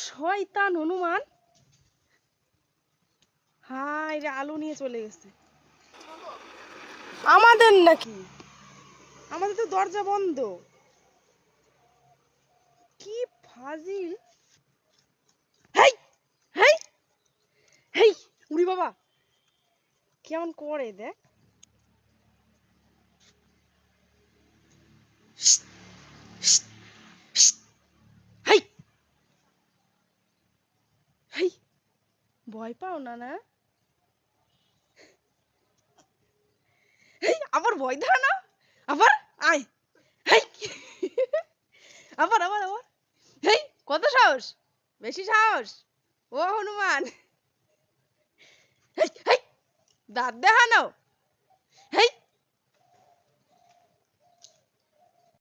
শয়তান হনুমান। হায় রে, আলু নিয়ে চলে গেছে। আমাদের নাকি? আমাদের তো দরজা বন্ধ। কি ফাজিল! হেই হেই হেই, উড়ি বাবা কেমন করে দেখ। হেই হেই, ভয় পাও না? না, হেই, আবার ভয় ধরে না, আবার আয়। হেই, আবার আবার আবার। হেই, কত সাহস, বেশি সাহস ও হনুমান। হেই হেই, দাঁত দেখানো। হেই।